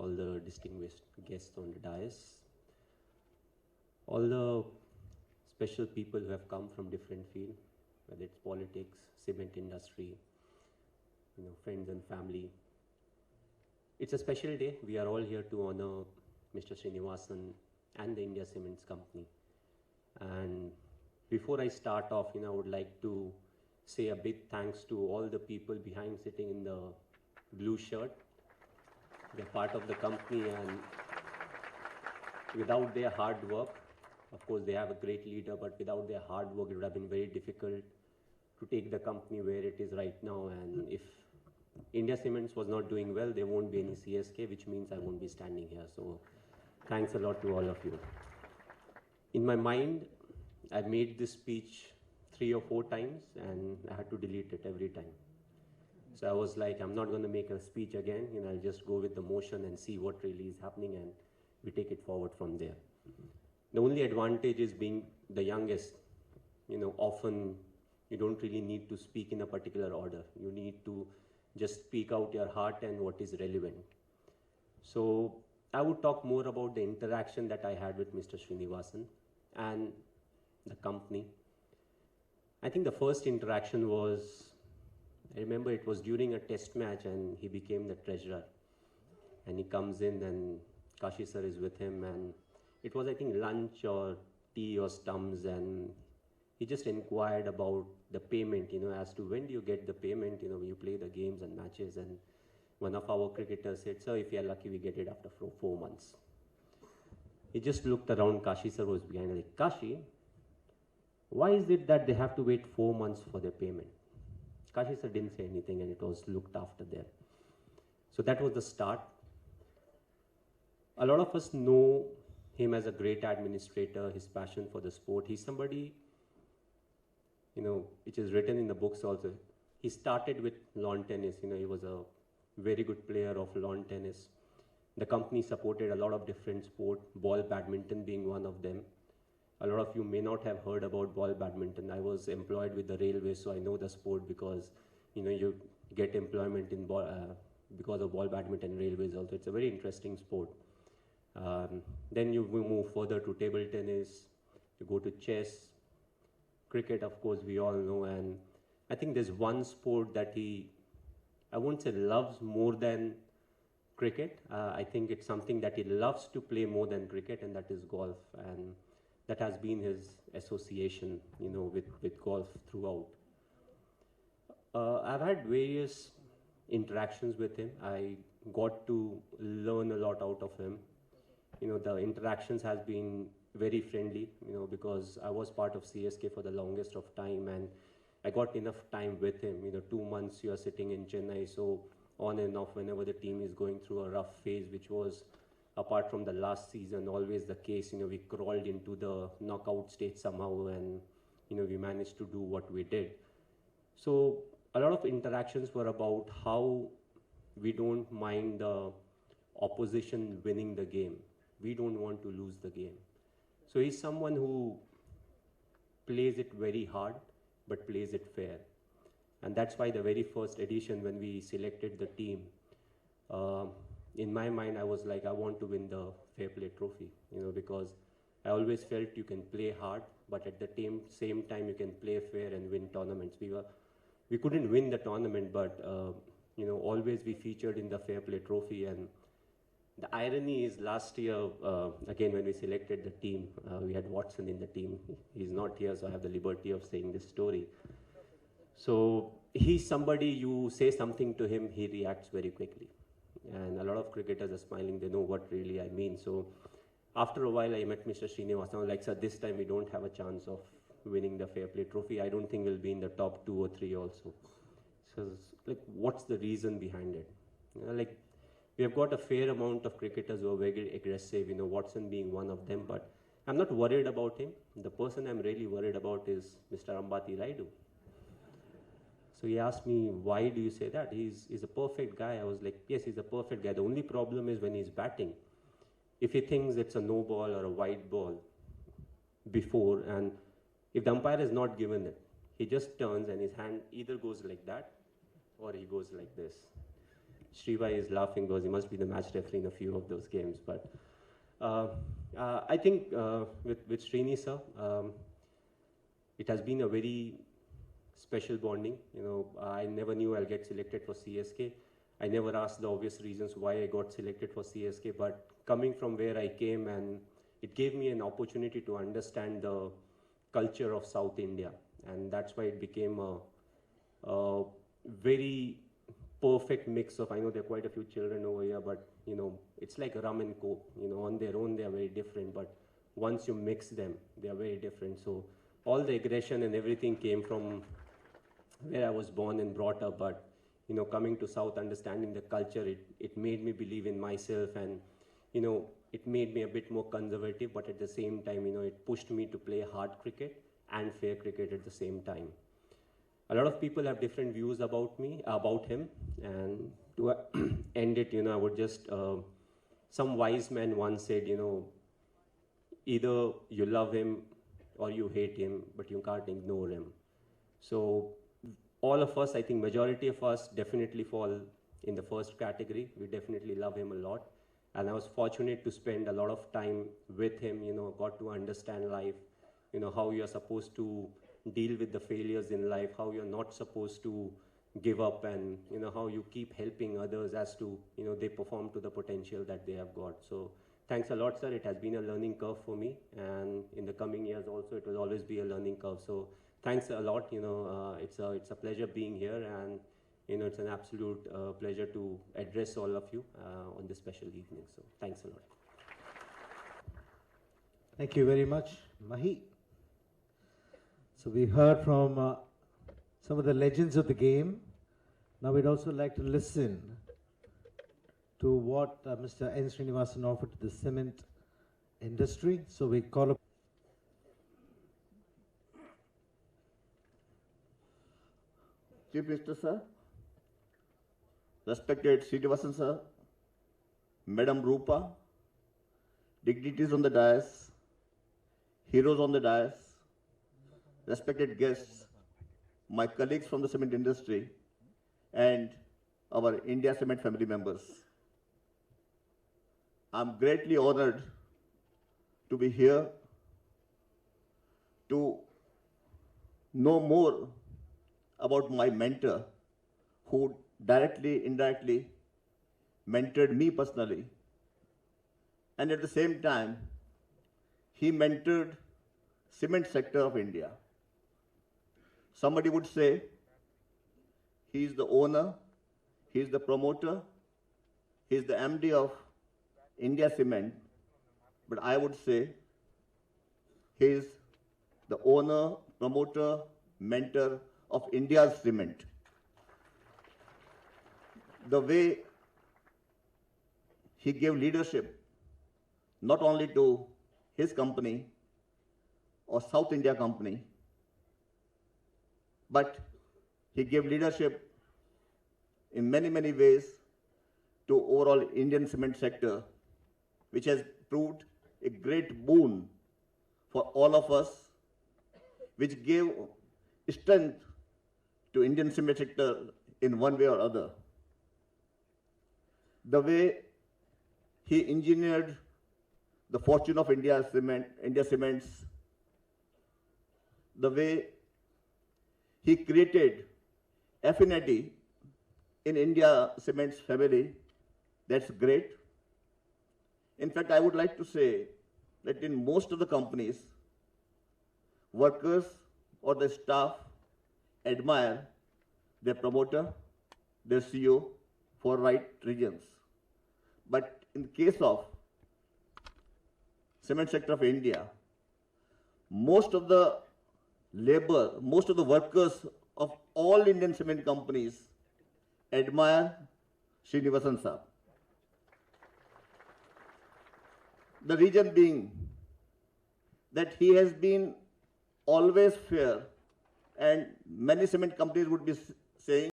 all the distinguished guests on the dais, all the special people who have come from different fields, whether it's politics, cement industry, friends and family. It's a special day. We are all here to honor Mr. Srinivasan and the India Cements Company. And before I start off, I would like to say a big thanks to all the people behind sitting in the blue shirt. They're part of the company, and without their hard work, of course they have a great leader, but without their hard work it would have been very difficult to take the company where it is right now. And if India Cements was not doing well, there won't be any CSK, which means I won't be standing here. So thanks a lot to all of you. In my mind, I made this speech 3 or 4 times and I had to delete it every time. So I was like, I'm not going to make a speech again. I'll just go with the motion and see what really is happening, and we take it forward from there. The only advantage is being the youngest. Often you don't really need to speak in a particular order. You need to just speak out your heart and what is relevant. So I would talk more about the interaction that I had with Mr. Srinivasan and the company. I think the first interaction was, I remember it was during a test match and he became the treasurer. And he comes in and Kashi sir is with him, and it was, I think, lunch or tea or stumps, and he just inquired about the payment, as to when do you get the payment, when you play the games and matches. And one of our cricketers said, sir, if you're lucky, we get it after 4 months. He just looked around. Kashi sir was behind, like, Kashi, why is it that they have to wait 4 months for their payment? Kashi sir didn't say anything, and it was looked after there. So that was the start. A lot of us know him as a great administrator, his passion for the sport. He's somebody, which is written in the books also. He started with lawn tennis. He was a very good player of lawn tennis. The company supported a lot of different sports, ball badminton being one of them. A lot of you may not have heard about ball badminton. I was employed with the railways, so I know the sport because, you get employment in because of ball badminton railways also. It's a very interesting sport. Then you move further to table tennis, you go to chess, cricket, of course, we all know. And I think there's one sport that I won't say loves more than cricket. I think it's something that he loves to play more than cricket, and that is golf. And that has been his association, with golf throughout. I've had various interactions with him. I got to learn a lot out of him. The interactions has been very friendly, because I was part of CSK for the longest of time, and I got enough time with him. 2 months you are sitting in Chennai, so on and off whenever the team is going through a rough phase, which was, apart from the last season, always the case. We crawled into the knockout stage somehow, and we managed to do what we did. So a lot of interactions were about how we don't mind the opposition winning the game. We don't want to lose the game. So he's someone who plays it very hard, but plays it fair. And that's why the very first edition, when we selected the team, in my mind, I was like, I want to win the Fair Play Trophy, because I always felt you can play hard, but at the same time, you can play fair and win tournaments. We couldn't win the tournament, but always we featured in the Fair Play Trophy. And the irony is, last year, again, when we selected the team, we had Watson in the team. He's not here, so I have the liberty of saying this story. So he's somebody, you say something to him, he reacts very quickly. And a lot of cricketers are smiling, they know what really I mean. So after a while, I met Mr. Srinivasan. I was like, sir, this time we don't have a chance of winning the Fair Play Trophy. I don't think we'll be in the top 2 or 3 also. So, what's the reason behind it? We have got a fair amount of cricketers who are very aggressive, Watson being one of them, but I'm not worried about him. The person I'm really worried about is Mr. Ambati Raidu. So he asked me, why do you say that? He's a perfect guy. I was like, yes, he's a perfect guy. The only problem is when he's batting. If he thinks it's a no ball or a wide ball before, and if the umpire has not given it, he just turns and his hand either goes like that or he goes like this. Shrivai is laughing because he must be the match referee in a few of those games. But I think with Srini sir, it has been a very special bonding. You know, I never knew I'll get selected for CSK. I never asked the obvious reasons why I got selected for CSK, but coming from where I came, and it gave me an opportunity to understand the culture of South India, and that's why it became a very perfect mix of, I know there are quite a few children over here, but you know, it's like rum and coke. You know, on their own they are very different, but once you mix them, they are very different. So all the aggression and everything came from where I was born and brought up, but you know, coming to South, understanding the culture, it made me believe in myself, and you know, it made me a bit more conservative, but at the same time, you know, it pushed me to play hard cricket and fair cricket at the same time. A lot of people have different views about him, and to end it, you know, I would just, some wise man once said, you know, either you love him or you hate him, but you can't ignore him. So all of us, I think majority of us definitely fall in the first category. We definitely love him a lot. And I was fortunate to spend a lot of time with him, you know, got to understand life, you know, how you're supposed to deal with the failures in life, how you're not supposed to give up, and, you know, how you keep helping others as to, you know, they perform to the potential that they have got. So thanks a lot, sir. It has been a learning curve for me. And in the coming years also, it will always be a learning curve. So thanks a lot. You know, it's a pleasure being here, and you know, it's an absolute pleasure to address all of you on this special evening. So thanks a lot. Thank you very much, Mahi. So we heard from some of the legends of the game. Now we'd also like to listen to what Mr. N. Srinivasan offered to the cement industry. So we call up Chief Minister sir, respected Srinivasan sir, Madam Rupa, dignitaries on the dais, heroes on the dais, respected guests, my colleagues from the cement industry, and our India Cement family members. I'm greatly honored to be here to know more about my mentor, who directly, indirectly mentored me personally. And at the same time, he mentored cement sector of India. Somebody would say he is the owner, he is the promoter, he is the MD of India Cement, but I would say he is the owner, promoter, mentor of India's cement. The way he gave leadership not only to his company or South India company, but he gave leadership in many, many ways to overall Indian cement sector, which has proved a great boon for all of us, which gave strength to Indian cement sector in one way or other. The way he engineered the fortune of India Cements, the way he created affinity in India Cements family, that's great. In fact, I would like to say that in most of the companies, workers or the staff admire their promoter, their CEO for right reasons. But in the case of cement sector of India, most of the labor, most of the workers of all Indian cement companies admire Srinivasan sir. The reason being that he has been always fair, and many cement companies would be saying